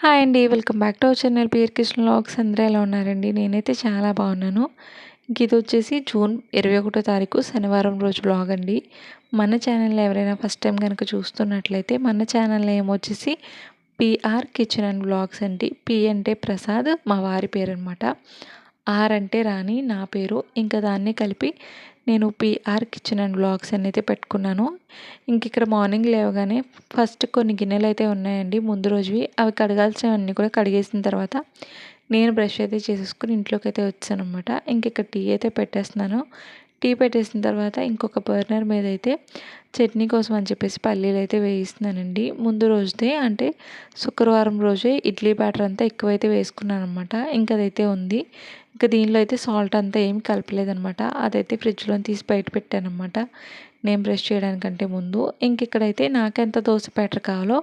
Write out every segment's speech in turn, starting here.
Hi అండి. Welcome back to our channel PR Kishan vlogs. అందరూ ఎలా ఉన్నారండి? నేనైతే చాలా బాగున్నాను. ఇదొచ్చేసి జూన్ 21 తారీఖు శనివారం రోజు వ్లాగ్ అండి. మన ఛానల్‌లో ఎవరైనా ఫస్ట్ టైం కనుక చూస్తున్నట్లయితే మన ఛానల్ నేమ్ వచ్చేసి పిఆర్ కిచెన్ అండ్ వ్లాగ్స్ అండి. పి అంటే ప్రసాద్, మా వారి పేరనమాట. ఆర్ అంటే రాణి, నా పేరు. ఇంకా దాన్ని కలిపి నేను పిఆర్ కిచెన్ అండ్ వ్లాగ్స్ అని అయితే పెట్టుకున్నాను. ఇక్కడ మార్నింగ్ లేవగానే ఫస్ట్ కొన్ని గిన్నెలైతే ఉన్నాయండి ముందు రోజువి. అవి కడగాల్సినవన్నీ కూడా కడిగేసిన తర్వాత నేను బ్రష్ అయితే చేసేసుకొని ఇంట్లోకైతే వచ్చాననమాట. ఇక్కడ టీ అయితే పెట్టేస్తున్నాను. టీ పెట్టేసిన తర్వాత ఇంకొక బర్నర్ మీద అయితే చట్నీ కోసం అని చెప్పేసి పల్లీలైతే వేయిస్తున్నానండి. ముందు రోజుదే అంటే శుక్రవారం రోజే ఇడ్లీ బ్యాటర్ అంతా ఎక్కువైతే వేసుకున్నాననమాట. అదైతే ఉంది. దీనిలో అయితే సాల్ట్ అంతా ఏమి కలపలేదనమాట. అదైతే ఫ్రిడ్జ్‌లో తీసి బయట పెట్టాననమాట నేను బ్రష్ చేయడానికంటే ముందు. ఇక్కడైతే నాకెంత దోస బ్యాటర్ కావాలో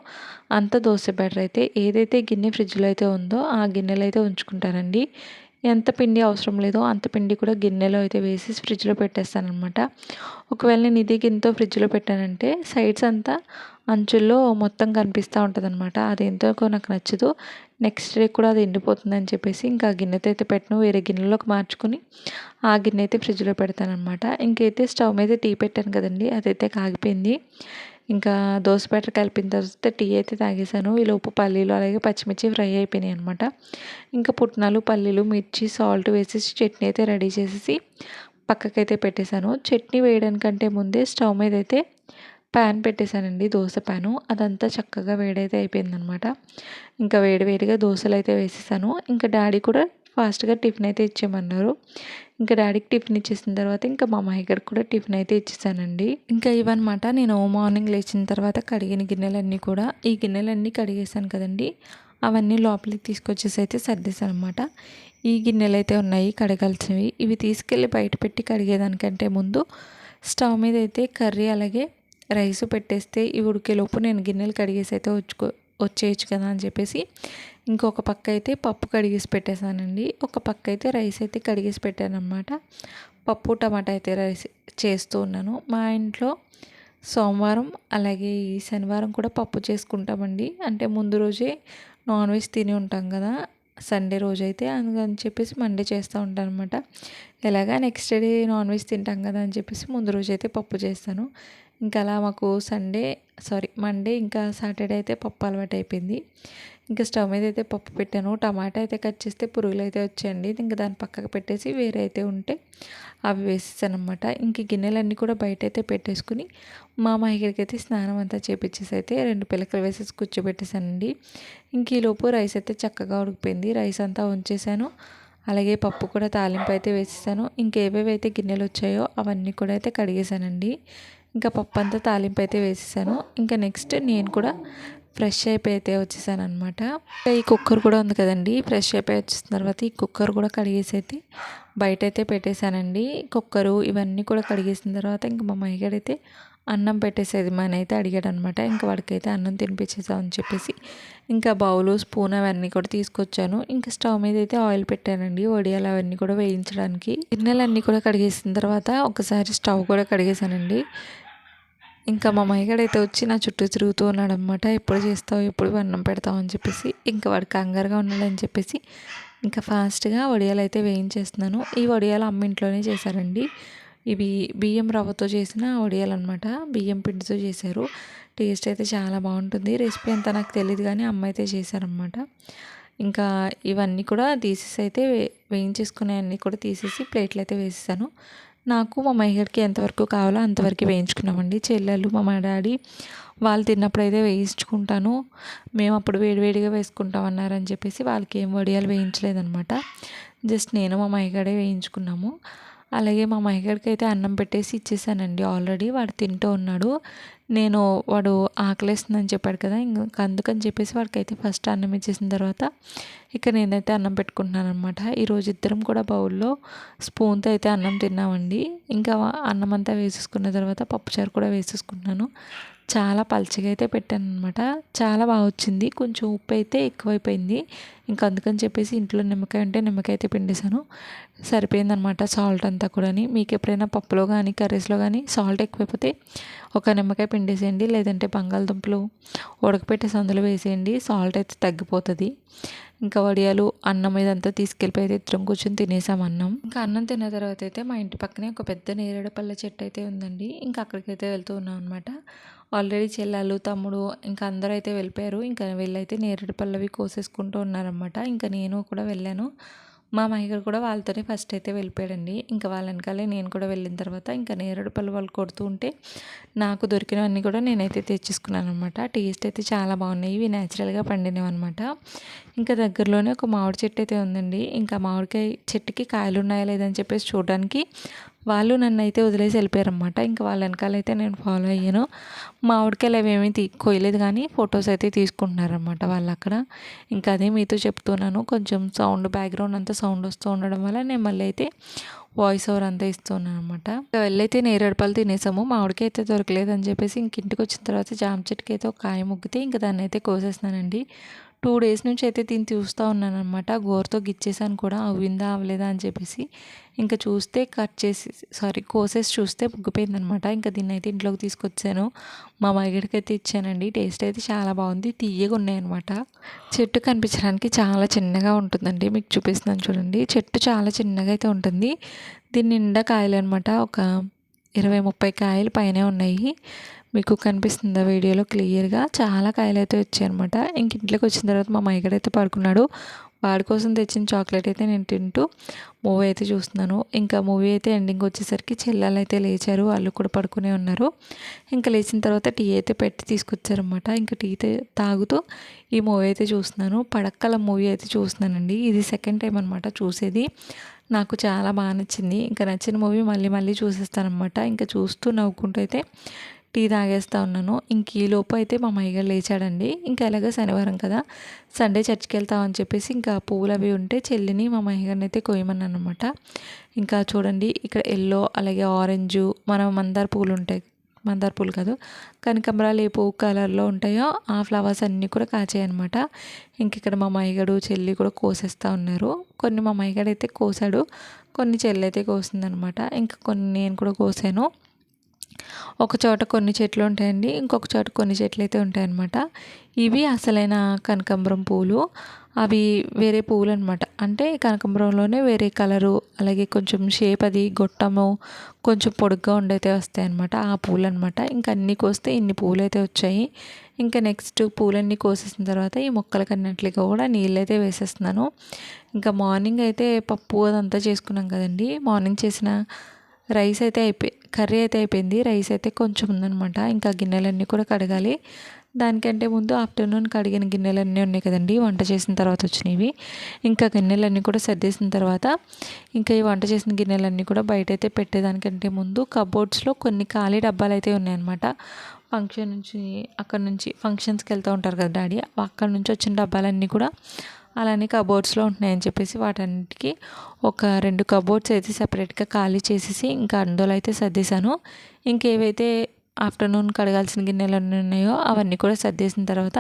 అంత దోస బ్యాటర్ అయితే ఏదైతే గిన్నె ఫ్రిడ్జ్‌లో అయితే ఉందో ఆ గిన్నెలో అయితే ఉంచుకుంటానండి. ఎంత పిండి అవసరం లేదో అంత పిండి కూడా గిన్నెలో అయితే వేసేసి ఫ్రిడ్జ్‌లో పెట్టేస్తాననమాట. ఒకవేళ నేను ఇదే గిన్నెతో ఫ్రిడ్జ్‌లో పెట్టానంటే సైడ్స్ అంతా అంచుల్లో మొత్తం కనిపిస్తూ ఉంటుందన్నమాట. అదేంటో నాకు నచ్చదు. నెక్స్ట్ డే కూడా అది ఎండిపోతుందని చెప్పేసి ఆ గిన్నెతో అయితే పెట్టను. వేరే గిన్నెలోకి మార్చుకొని ఆ గిన్నె అయితే ఫ్రిడ్జ్‌లో పెడతాననమాట. ఇంకైతే స్టవ్ మీద టీ పెట్టాను కదండీ, అదైతే కాగిపోయింది. దోస బ్యాటర్ కలిపిన తర్వాత టీ అయితే తాగేసాను. ఈలోపు పల్లీలు అలాగే పచ్చిమిర్చి ఫ్రై అయిపోయినాయి అనమాట. పుట్నాలు, పల్లీలు, మిర్చి, సాల్ట్ వేసేసి చట్నీ అయితే రెడీ చేసేసి పక్కకైతే పెట్టేశాను. చట్నీ వేయడానికంటే ముందే స్టవ్ మీద అయితే ప్యాన్ పెట్టేశానండి, దోస ప్యాను. అదంతా చక్కగా వేడైతే అయిపోయిందనమాట. వేడి వేడిగా దోసలు అయితే వేసేసాను. డాడీ కూడా ఫాస్ట్గా టిఫిన్ అయితే ఇచ్చేయమన్నారు. డాడీకి టిఫిన్ ఇచ్చేసిన తర్వాత మా అమ్మాయి గారికి కూడా టిఫిన్ అయితే ఇచ్చేసానండి. ఇవన్నమాట నేను మార్నింగ్ లేచిన తర్వాత కడిగిన గిన్నెలన్నీ కూడా. ఈ గిన్నెలన్నీ కడిగేసాను కదండి, అవన్నీ లోపలికి తీసుకొచ్చేసి అయితే సర్దేశాను అనమాట. ఈ గిన్నెలు అయితే ఉన్నాయి కడగాల్సినవి. ఇవి తీసుకెళ్ళి బయట పెట్టి కడిగేదానికంటే ముందు స్టవ్ మీద అయితే కర్రీ అలాగే రైస్ పెట్టేస్తే ఇవి ఉడికేలోపు నేను గిన్నెలు కడిగేసి అయితే వచ్చేయచ్చు కదా అని చెప్పేసి ఇంకొక పక్క అయితే పప్పు కడిగేసి పెట్టేశానండి. ఒక పక్క అయితే రైస్ అయితే కడిగేసి పెట్టాను అనమాట. పప్పు టమాటా అయితే రైస్ చేస్తూ ఉన్నాను. మా ఇంట్లో సోమవారం అలాగే ఈ శనివారం కూడా పప్పు చేసుకుంటామండి. ముందు రోజే నాన్ వెజ్ తిని ఉంటాం కదా సండే రోజు అయితే, అందుకని చెప్పేసి మండే చేస్తూ ఉంటాను అనమాట. ఎలాగా నెక్స్ట్ డే నాన్ వెజ్ తింటాం కదా అని చెప్పేసి ముందు రోజు అయితే పప్పు చేస్తాను. అలా మాకు మండే సాటర్డే అయితే పప్పు అలవాటు అయిపోయింది. స్టవ్ మీద అయితే పప్పు పెట్టాను. టమాటా అయితే కట్ చేస్తే పురుగులు అయితే వచ్చాయండి. దాన్ని పక్కకు పెట్టేసి వేరే అయితే ఉంటే అవి వేసేసాను అనమాట. గిన్నెలన్నీ కూడా బయట అయితే పెట్టేసుకుని మా అమ్మాయికి అయితే స్నానం అంతా చేపించేసి అయితే 2 పిలకలు వేసేసి కూర్చోబెట్టేశానండి. ఈలోపు రైస్ అయితే చక్కగా ఉడికిపోయింది. రైస్ అంతా ఉంచేసాను. అలాగే పప్పు కూడా తాలింపు అయితే వేసేసాను. ఏవేవైతే గిన్నెలు వచ్చాయో అవన్నీ కూడా అయితే కడిగేసానండి. పప్పు అంతా తాలింపు అయితే వేసేసాను. నెక్స్ట్ నేను కూడా ఫ్రెష్ అయిపోయి అయితే వచ్చేసాను అనమాట. ఈ కుక్కర్ కూడా ఉంది కదండి, ఫ్రెష్ అయిపోయి వచ్చిన తర్వాత ఈ కుక్కర్ కూడా కడిగేసి అయితే బయట అయితే పెట్టేశానండి. కుక్కరు ఇవన్నీ కూడా కడిగేసిన తర్వాత మా మహిగాడైతే అన్నం పెట్టేసేది మన అయితే అడిగాడు అనమాట. వాడికైతే అన్నం తినిపించేసామని చెప్పేసి బౌలు స్పూన్ అవన్నీ కూడా తీసుకొచ్చాను. స్టవ్ మీద అయితే ఆయిల్ పెట్టానండి, వడియాలు అవన్నీ కూడా వేయించడానికి. గిన్నెలన్నీ కూడా కడిగేసిన తర్వాత ఒకసారి స్టవ్ కూడా కడిగేసానండి. మా మహిగాడైతే వచ్చి నా చుట్టూ తిరుగుతూ ఉన్నాడు అనమాట. ఎప్పుడు చేస్తావు, ఎప్పుడు అన్నం పెడతావు అని చెప్పేసి. వాడు కంగారుగా ఉన్నాడని చెప్పేసి ఫాస్ట్గా వడియాలు అయితే వేయించేస్తున్నాను. ఈ వడియాలు అమ్మ ఇంట్లోనే చేశారండి. ఇవి బియ్యం రవ్వతో చేసిన వడియాలు అనమాట. బియ్యం పిండితో చేశారు. టేస్ట్ అయితే చాలా బాగుంటుంది. రెసిపీ అంతా నాకు తెలియదు కానీ అమ్మ అయితే చేశారనమాట. ఇవన్నీ కూడా తీసేసి అయితే వేయించేసుకునే అన్నీ కూడా తీసేసి ప్లేట్లు అయితే వేసేసాను. నాకు మా మహిళకి ఎంతవరకు కావాలో అంతవరకు వేయించుకున్నామండి. చెల్లెలు మా డాడీ వాళ్ళు తిన్నప్పుడు అయితే వేయించుకుంటాను, మేము అప్పుడు వేడివేడిగా వేసుకుంటాం అన్నారని చెప్పేసి వాళ్ళకి ఏం వడియాలు వేయించలేదనమాట. జస్ట్ నేను మా మహిగాడే వేయించుకున్నాము. అలాగే మా మహిగాడికి అయితే అన్నం పెట్టేసి ఇచ్చేసానండి. ఆల్రెడీ వాడు తింటూ ఉన్నాడు. వాడు ఆకలేస్తుందని చెప్పాడు కదా, అందుకని చెప్పేసి వాడికైతే ఫస్ట్ అన్నం ఇచ్చేసిన తర్వాత నేనైతే అన్నం పెట్టుకుంటున్నాను అనమాట. ఈరోజు ఇద్దరం కూడా బౌల్లో స్పూన్తో అయితే అన్నం తిన్నామండి. అన్నం అంతా వేసేసుకున్న తర్వాత పప్పుచారు కూడా వేసేసుకుంటున్నాను. చాలా పల్చగా అయితే పెట్టాను అనమాట. చాలా బాగా వచ్చింది. కొంచెం ఉప్పు అయితే ఎక్కువైపోయింది. అందుకని చెప్పేసి ఇంట్లో నిమ్మకాయ ఉంటే నిమ్మకాయ అయితే పిండేసాను. సరిపోయిందనమాట సాల్ట్ అంతా కూడా. మీకు ఎప్పుడైనా పప్పులో కానీ కర్రీస్లో కానీ సాల్ట్ ఎక్కువైపోతే ఒక నిమ్మకాయ పిండేసేయండి, లేదంటే బంగాళదుంపలు ఉడకపెట్టేసి అందులో వేసేయండి, సాల్ట్ అయితే తగ్గిపోతుంది. ఇంకా వడియాలు అన్నం ఇదంతా తీసుకెళ్ళిపోయి అయితే ఇద్దరం కూర్చొని తినేసాం అన్నం. ఇంకా అన్నం తిన్న తర్వాత అయితే మా ఇంటి పక్కనే ఒక పెద్ద నేరేడు పళ్ళ చెట్టు అయితే ఉందండి. ఇంకా అక్కడికైతే వెళ్తూ ఉన్నాం అనమాట. ఆల్రెడీ చెల్లెలు తమ్ముడు ఇంకా అందరూ అయితే వెళ్ళిపోయారు. ఇంకా వీళ్ళైతే నేరేడు పళ్ళవి కోసేసుకుంటూ ఉన్నారనమాట. ఇంకా నేను కూడా వెళ్ళాను. మా మామయ్య కూడా వాళ్ళతోనే ఫస్ట్ అయితే వెళ్ళిపోయాడండి. ఇంకా వాళ్ళ వెనకాలే నేను కూడా వెళ్ళిన తర్వాత ఇంకా నేరేడు పళ్ళు వాళ్ళు కొడుతూ ఉంటే నాకు దొరికినవన్నీ కూడా నేనైతే తెచ్చేసుకున్నాను అనమాట. టేస్ట్ అయితే చాలా బాగున్నాయి. ఇవి న్యాచురల్గా పండినవి అనమాట. ఇంకా దగ్గరలోనే ఒక మామిడి చెట్టు అయితే ఉందండి. ఇంకా మామిడికాయ చెట్టుకి కాయలు ఉన్నాయా లేదని చెప్పేసి చూడడానికి వాళ్ళు నన్ను అయితే వదిలేసి వెళ్ళిపోయారనమాట. ఇంకా వాళ్ళ వెనకాలైతే నేను ఫాలో అయ్యాను. మామిడికాయలు అవేమీ కోయలేదు కానీ ఫొటోస్ అయితే తీసుకుంటున్నారనమాట వాళ్ళు అక్కడ. ఇంకా అదే మీతో చెప్తున్నాను, కొంచెం సౌండ్ బ్యాక్గ్రౌండ్ అంతా సౌండ్ వస్తూ ఉండడం వల్ల నేను మళ్ళీ అయితే వాయిస్ ఓవర్ అంతా ఇస్తున్నాను అనమాట. ఇంకా వెళ్ళైతే నేరేడు పళ్ళు తినేసాము. మామిడికాయ అయితే దొరకలేదు అని చెప్పేసి ఇంక ఇంటికి వచ్చిన తర్వాత జామ చెట్టుకి అయితే ఒక కాయ ముగ్గితే ఇంకా దాన్ని అయితే కోసేస్తున్నానండి. 2 డేస్ నుంచి అయితే దీన్ని చూస్తూ ఉన్నాను అనమాట. గోరుతో గిచ్చేసాను కూడా, అవ్విందా అవ్వలేదా అని చెప్పేసి. ఇంకా చూస్తే కోసేసి చూస్తే ముగ్గిపోయిందనమాట. ఇంకా దీన్ని అయితే ఇంట్లోకి తీసుకొచ్చాను. మా మగడికి అయితే ఇచ్చానండి. టేస్ట్ అయితే చాలా బాగుంది, తీయగా ఉన్నాయన్నమాట. చెట్టు కనిపించడానికి చాలా చిన్నగా ఉంటుందండి. మీకు చూపిస్తున్నాను చూడండి. చెట్టు చాలా చిన్నగా అయితే ఉంటుంది. దీని నిండా కాయలు అనమాట. ఒక 20-30 కాయలు పైనే ఉన్నాయి. మీకు కనిపిస్తుందా వీడియోలో క్లియర్గా? చాలా కాయలు అయితే వచ్చాయన్నమాట. ఇంక ఇంట్లోకి వచ్చిన తర్వాత మా మైగడైతే పడుకున్నాడు. వాడి కోసం తెచ్చిన చాక్లెట్ అయితే నేను తింటూ మూవీ అయితే చూస్తున్నాను. ఇంకా మూవీ అయితే ఎండింగ్ వచ్చేసరికి చెల్లెలు అయితే లేచారు, వాళ్ళు కూడా పడుకునే ఉన్నారు. ఇంకా లేచిన తర్వాత టీ అయితే పెట్టి తీసుకొచ్చారనమాట. ఇంకా టీ తాగుతూ ఈ మూవీ అయితే చూస్తున్నాను. పడక్కల మూవీ అయితే చూస్తున్నానండి. ఇది సెకండ్ టైం అనమాట చూసేది. నాకు చాలా బాగా నచ్చింది. ఇంకా నచ్చిన మూవీ మళ్ళీ మళ్ళీ చూసేస్తానమాట. ఇంకా చూస్తూ నవ్వుకుంటూ అయితే టీ తాగేస్తూ ఉన్నాను. ఇంక ఈలోపు అయితే మా మయ్యగారు లేచాడండి. ఇంకా ఎలాగో శనివారం కదా, సండే చర్చికి వెళ్తామని చెప్పేసి ఇంకా పువ్వులు అవి ఉంటే చెల్లిని మా మయ్యగారిని అయితే కోయమన్నాను అనమాట. ఇంకా చూడండి ఇక్కడ ఎల్లో అలాగే ఆరెంజు మన మందార పువ్వులు ఉంటాయి, మందార పూలు కాదు కనకాంబరాలు ఏ పువ్వు కలర్లో ఉంటాయో ఆ ఫ్లవర్స్ అన్నీ కూడా కాచాయి అనమాట. ఇంక ఇక్కడ మా మయ్యగాడు చెల్లి కూడా కోసేస్తూ ఉన్నారు. కొన్ని మా మయ్యగాడు అయితే కోసాడు, కొన్ని చెల్లి అయితే కోసిందనమాట. ఇంకా కొన్ని నేను కూడా కోసాను. ఒక చోట కొన్ని చెట్లు ఉంటాయండి, ఇంకొక చోట కొన్ని చెట్లు అయితే ఉంటాయన్నమాట. ఇవి అసలైన కనకాంబరం పూలు, అవి వేరే పువ్వులు అనమాట. అంటే కనకాంబరంలోనే వేరే కలరు అలాగే కొంచెం షేప్, అది గొట్టము కొంచెం పొడుగ్గా ఉండైతే వస్తాయన్నమాట. ఆ పూలు అనమాట. ఇంకా అన్నీ కోస్తే ఇన్ని పూలు అయితే వచ్చాయి. ఇంకా నెక్స్ట్ పూలన్నీ కోసేసిన తర్వాత ఈ మొక్కలకి అన్నింటికి కూడా నీళ్ళు అయితే వేసేస్తున్నాను. ఇంకా మార్నింగ్ అయితే పప్పు అదంతా చేసుకున్నాం కదండి. మార్నింగ్ చేసిన రైస్ అయితే కర్రీ అయితే అయిపోయింది. రైస్ అయితే కొంచెం ఉందనమాట. ఇంకా గిన్నెలన్నీ కూడా కడగాలి. దానికంటే ముందు ఆఫ్టర్నూన్ కడిగిన గిన్నెలన్నీ ఉన్నాయి కదండి, వంట చేసిన తర్వాత వచ్చినవి. ఇంకా గిన్నెలన్నీ కూడా సర్దేసిన తర్వాత ఇంకా ఈ వంట చేసిన గిన్నెలన్నీ కూడా బయట అయితే పెట్టేదానికంటే ముందు కబోర్డ్స్లో కొన్ని ఖాళీ డబ్బాలు అయితే ఉన్నాయన్నమాట. అక్కడ నుంచి ఫంక్షన్స్కి వెళ్తూ ఉంటారు కదా డాడీ, అక్కడ నుంచి వచ్చిన డబ్బాలన్నీ కూడా అలానే కబోర్డ్స్లో ఉంటున్నాయని చెప్పేసి వాటన్నిటికీ ఒక 2 కబోర్డ్స్ అయితే సపరేట్గా ఖాళీ చేసేసి ఇంకా అందులో అయితే సర్దేశాను. ఇంకేవైతే ఆఫ్టర్నూన్ కడగాల్సిన గిన్నెలు అన్నీ ఉన్నాయో అవన్నీ కూడా సర్దేసిన తర్వాత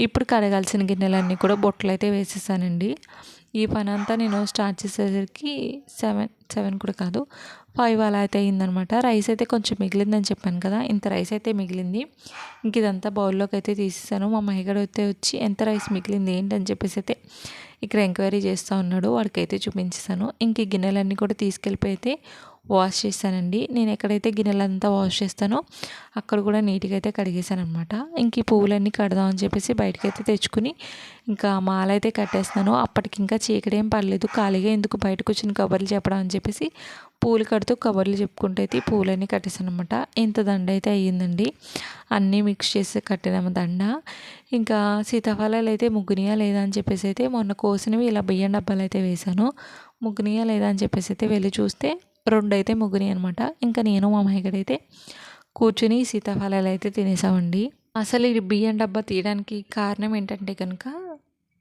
ఇప్పుడు కడగాల్సిన గిన్నెలన్నీ కూడా బొట్టలు అయితే వేసేసానండి. ఈ పని అంతా నేను స్టార్ట్ చేసేసరికి 7 కూడా కాదు 5 అలా అయితే అయిందనమాట. రైస్ అయితే కొంచెం మిగిలిందని చెప్పాను కదా, ఇంత రైస్ అయితే మిగిలింది. ఇంక ఇదంతా బౌల్లోకి అయితే తీసేసాను. మా మహిగడు అయితే వచ్చి ఎంత రైస్ మిగిలింది ఏంటని చెప్పేసి అయితే ఇక్కడ ఎంక్వైరీ చేస్తూ ఉన్నాడు. వాడికైతే చూపించేసాను. ఇంక ఈ గిన్నెలన్నీ కూడా తీసుకెళ్ళిపోయి అయితే వాష్ చేశానండి. నేను ఎక్కడైతే గిన్నెలంతా వాష్ చేస్తానో అక్కడ కూడా నీట్గా అయితే కడిగేసాను అనమాట. ఇంక ఈ పువ్వులన్నీ కడదామని చెప్పేసి బయటకైతే తెచ్చుకుని ఇంకా మాల అయితే కట్టేస్తున్నాను. అప్పటికి ఇంకా చీకడేం పడలేదు. ఖాళీగా ఎందుకు బయటకు వచ్చిన కబుర్లు చెప్పడం అని చెప్పేసి పూలు కడుతూ కబుర్లు చెప్పుకుంటూ అయితే ఈ పూలన్నీ కట్టేసాను అనమాట. ఇంత దండ అయితే అయ్యిందండి. అన్నీ మిక్స్ చేసి కట్టిన దండ. ఇంకా సీతాఫలాలు అయితే ముగ్గునియా లేదా అని చెప్పేసి అయితే మొన్న కోసినవి ఇలా బియ్యం డబ్బాలు అయితే వేశాను. ముగ్గునియా లేదా అని చెప్పేసి అయితే వెళ్ళి చూస్తే 2 అయితే ముగ్గునియా అనమాట. ఇంకా నేను మా మహిగడైతే కూర్చుని సీతాఫలాలు అయితే తినేసామండి. అసలు ఈ బియ్యం డబ్బా తీయడానికి కారణం ఏంటంటే కనుక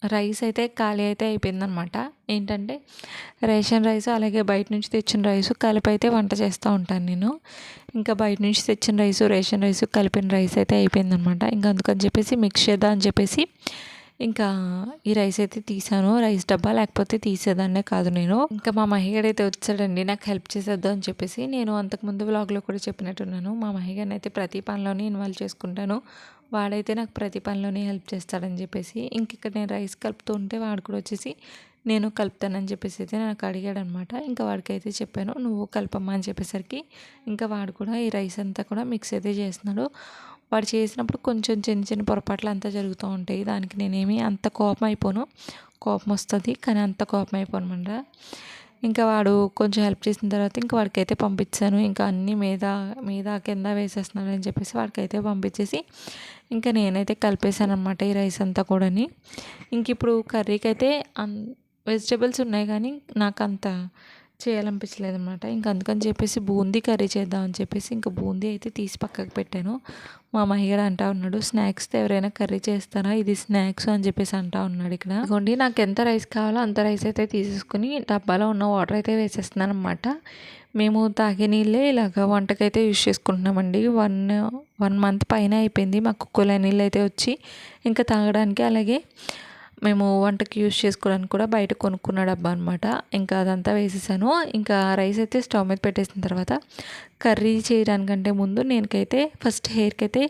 రైస్ అయితే ఖాళీ అయితే అయిపోయిందనమాట. ఏంటంటే రేషన్ రైస్ అలాగే బయట నుంచి తెచ్చిన రైసు కలిపి అయితే వంట చేస్తూ ఉంటాను నేను. ఇంకా బయట నుంచి తెచ్చిన రైసు రేషన్ రైసు కలిపిన రైస్ అయితే అయిపోయిందనమాట. ఇంకా అందుకని చెప్పేసి మిక్స్ చేద్దాం అని చెప్పేసి ఇంకా ఈ రైస్ అయితే తీసాను. రైస్ డబ్బా లేకపోతే తీసేదాన్నే కాదు నేను. ఇంకా మా మహిగాడైతే వచ్చాడండి నాకు హెల్ప్ చేసేద్దాం అని చెప్పేసి. నేను అంతకుముందు వ్లాగ్లో కూడా చెప్పినట్టున్నాను, మా మహిగాడిని అయితే ప్రతి పనిలోనే ఇన్వాల్వ్ చేసుకుంటాను. వాడైతే నాకు ప్రతి పనిలోనే హెల్ప్ చేస్తాడని చెప్పేసి. ఇంక ఇక్కడ నేను రైస్ కలుపుతూ ఉంటే వాడు కూడా వచ్చేసి నేను కలుపుతానని చెప్పేసి అయితే నాకు అడిగాడనమాట. ఇంకా వాడికైతే చెప్పాను, నువ్వు కలపమ్మా అని చెప్పేసరికి ఇంకా వాడు కూడా ఈ రైస్ అంతా కూడా మిక్స్ అయితే చేస్తున్నాడు. వాడు చేసినప్పుడు కొంచెం చిన్న చిన్న పొరపాట్లు అంతా జరుగుతూ ఉంటాయి. దానికి నేనేమి అంత కోపం అయిపోను. కోపం వస్తుంది కానీ అంత కోపం అయిపోనమాట. ఇంకా వాడు కొంచెం హెల్ప్ చేసిన తర్వాత ఇంకా వాడికైతే పంపించాను. ఇంకా అన్నీ మీద మీద కింద వేసేస్తున్నాడు అని చెప్పేసి వాడికైతే పంపించేసి ఇంకా నేనైతే కలిపేశాను అనమాట ఈ రైస్ అంతా కూడాని. ఇంక ఇప్పుడు కర్రీకి అయితే వెజిటేబుల్స్ ఉన్నాయి కానీ నాకు అంత చేయాలనిపించలేదనమాట. ఇంకా అందుకని చెప్పేసి బూందీ కర్రీ చేద్దామని చెప్పేసి ఇంకా బూందీ అయితే తీసి పక్కకు పెట్టాను. మా మహిగాడు అంటా ఉన్నాడు, స్నాక్స్తో ఎవరైనా కర్రీ చేస్తారా, ఇది స్నాక్స్ అని చెప్పేసి అంటా ఉన్నాడు. ఇక్కడ ఇదిగోండి నాకు ఎంత రైస్ కావాలో అంత రైస్ అయితే తీసేసుకుని డబ్బాలో ఉన్న వాటర్ అయితే వేసేస్తున్నాను అనమాట. మేము తాగే నీళ్ళే ఇలాగ వంటకైతే యూజ్ చేసుకుంటున్నామండి. 1 మంత్ పైన అయిపోయింది మాకు కుళాయి నీళ్ళు అయితే వచ్చి. ఇంకా తాగడానికి అలాగే మేము వంటకి యూజ్ చేసుకోవడానికి కూడా బయట కొనుక్కున్న డబ్బా అనమాట. ఇంకా అదంతా వేసేసాను. ఇంకా రైస్ అయితే స్టవ్ మీద పెట్టేసిన తర్వాత కర్రీ చేయడానికంటే ముందు నేనకైతే ఫస్ట్ హెయిర్కి అయితే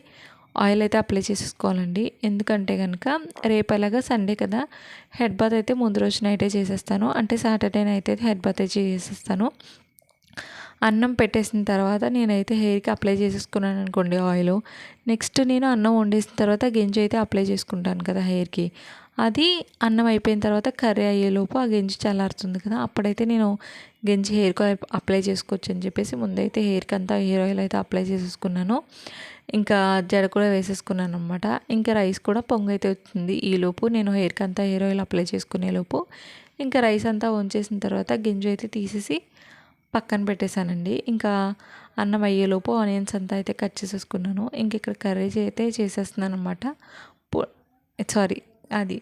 ఆయిల్ అయితే అప్లై చేసేసుకోవాలండి. ఎందుకంటే కనుక రేపు ఎలాగా సండే కదా, హెడ్ బాత్ అయితే ముందు రోజు నైటే చేసేస్తాను. అంటే సాటర్డే నైట్ అయితే హెడ్ బాత్ అయితే చేసేస్తాను. అన్నం పెట్టేసిన తర్వాత నేనైతే హెయిర్కి అప్లై చేసేసుకున్నాను అనుకోండి ఆయిల్. నెక్స్ట్ నేను అన్నం వండేసిన తర్వాత గెంజి అయితే అప్లై చేసుకుంటాను కదా హెయిర్కి. అది అన్నం అయిపోయిన తర్వాత కర్రీ అయ్యేలోపు ఆ గెంజి చల్లారుతుంది కదా, అప్పుడైతే నేను గెంజి హెయిర్కి అప్లై చేసుకోవచ్చు అని చెప్పేసి ముందైతే హెయిర్కి అంతా హెయిర్ ఆయిల్ అయితే అప్లై చేసేసుకున్నాను. ఇంకా జడ కూడా వేసేసుకున్నాను అనమాట. ఇంకా రైస్ కూడా పొంగైతే వచ్చింది. ఈలోపు నేను హెయిర్కి అంతా హెయిర్ ఆయిల్ అప్లై చేసుకునేలోపు ఇంకా రైస్ అంతా వంచేసిన తర్వాత గింజ అయితే తీసేసి పక్కన పెట్టేశానండి. ఇంకా అన్నం అయ్యేలోపు ఆనియన్స్ అంతా అయితే కట్ చేసేసుకున్నాను. ఇంక ఇక్కడ కర్రీ అయితే చేసేస్తున్నాను అనమాట. సారీ, అది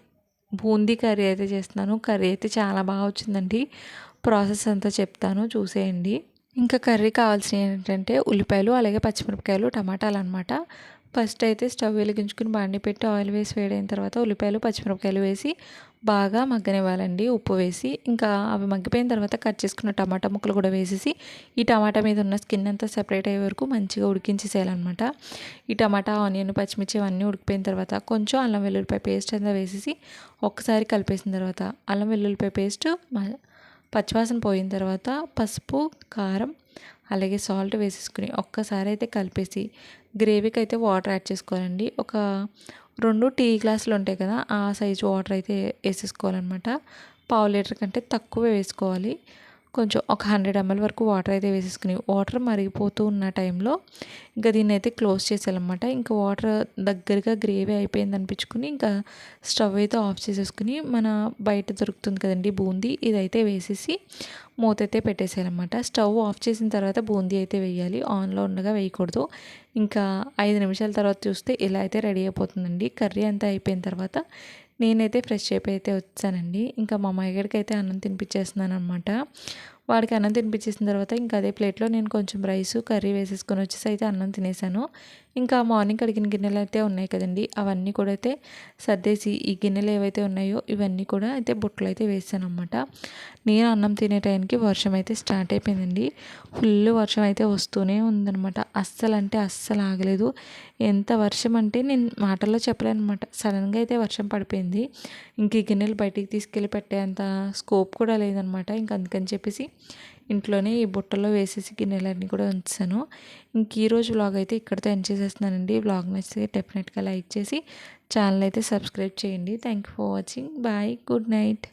బూందీ కర్రీ అయితే చేస్తున్నాను. కర్రీ అయితే చాలా బాగా వచ్చిందండి. ప్రాసెస్ అంతా చెప్తాను, చూసేయండి. ఇంకా కర్రీ కావాల్సినవి ఏంటంటే ఉల్లిపాయలు, అలాగే పచ్చిమిరపకాయలు, టమాటాలు అనమాట. ఫస్ట్ అయితే స్టవ్ వెలిగించుకుని బాండి పెట్టి ఆయిల్ వేసి వేడైన తర్వాత ఉల్లిపాయలు, పచ్చిమిరపకాయలు వేసి బాగా మగ్గనివ్వాలండి ఉప్పు వేసి. ఇంకా అవి మగ్గిపోయిన తర్వాత కట్ చేసుకున్న టమాటా ముక్కలు కూడా వేసేసి ఈ టమాటా మీద ఉన్న స్కిన్ అంతా సెపరేట్ అయ్యే వరకు మంచిగా ఉడికించేసేయాలన్నమాట. ఈ టమాటా, ఆనియన్, పచ్చిమిర్చి అవన్నీ ఉడికిపోయిన తర్వాత కొంచెం అల్లం వెల్లుల్లిపాయ పేస్ట్ అంతా వేసేసి ఒక్కసారి కలిపేసిన తర్వాత అల్లం వెల్లుల్లిపాయ పేస్ట్ పచ్చివాసన పోయిన తర్వాత పసుపు, కారం, అలాగే సాల్ట్ వేసేసుకుని ఒక్కసారి అయితే కలిపేసి గ్రేవీకి అయితే వాటర్ యాడ్ చేసుకోవాలండి. ఒక 2 టీ గ్లాసులు ఉంటాయి కదా, ఆ సైజు వాటర్ అయితే వేసేసుకోవాలన్నమాట. పావు లీటర్ కంటే తక్కువ వేసుకోవాలి. కొంచెం ఒక 100 ml వరకు వాటర్ అయితే వేసేసుకుని వాటర్ మరిగిపోతూ ఉన్న టైంలో ఇంకా దీన్ని అయితే క్లోజ్ చేసేయాలన్నమాట. ఇంకా వాటర్ దగ్గరగా గ్రేవీ అయిపోయింది అనిపించుకుని ఇంకా స్టవ్ అయితే ఆఫ్ చేసేసుకుని మన బయట దొరుకుతుంది కదండి బూందీ, ఇదైతే వేసేసి మూత అయితే పెట్టేసేయాలన్నమాట. స్టవ్ ఆఫ్ చేసిన తర్వాత బూందీ అయితే వేయాలి, ఆన్లో ఉండగా వేయకూడదు. ఇంకా 5 నిమిషాల తర్వాత చూస్తే ఇలా అయితే రెడీ అయిపోతుందండి. కర్రీ అంతా అయిపోయిన తర్వాత నేనైతే ఫ్రెష్ అయిపోయి అయితే వచ్చానండి. ఇంకా మా అమ్మాయిగడికి అయితే అన్నం తినిపించేస్తున్నాను అనమాట. వాడికి అన్నం తినిపించేసిన తర్వాత ఇంకా అదే ప్లేట్లో నేను కొంచెం రైస్, కర్రీ వేసేసుకొని వచ్చేసి అయితే అన్నం తినేసాను. ఇంకా మార్నింగ్ కడిగిన గిన్నెలు అయితే ఉన్నాయి కదండి, అవన్నీ కూడా అయితే సర్దేసి ఈ గిన్నెలు ఏవైతే ఉన్నాయో ఇవన్నీ కూడా అయితే బుట్టలు అయితే వేసాను అనమాట. నేను అన్నం తినే టైంకి వర్షం అయితే స్టార్ట్ అయిపోయిందండి. ఫుల్ వర్షం అయితే వస్తూనే ఉందనమాట. అస్సలు అంటే అస్సలు ఆగలేదు. ఎంత వర్షం అంటే నేను మాటల్లో చెప్పలేను అనమాట. సడన్గా అయితే వర్షం పడిపోయింది. ఇంక ఈ గిన్నెలు బయటికి తీసుకెళ్ళి పెట్టేంత స్కోప్ కూడా లేదనమాట. ఇంక అందుకని చెప్పేసి ఇంట్లోనే ఈ బుట్టలో వేసేసి గిన్నెలన్నీ కూడా ఉంచాను. ఇంక ఈరోజు వ్లాగ్ అయితే ఇక్కడితో ఎండ్ చేసేస్తున్నానండి. వ్లాగ్ నచ్చితే డెఫినెట్గా లైక్ చేసి ఛానల్ అయితే సబ్స్క్రైబ్ చేయండి. Thank you for watching. Bye, good night.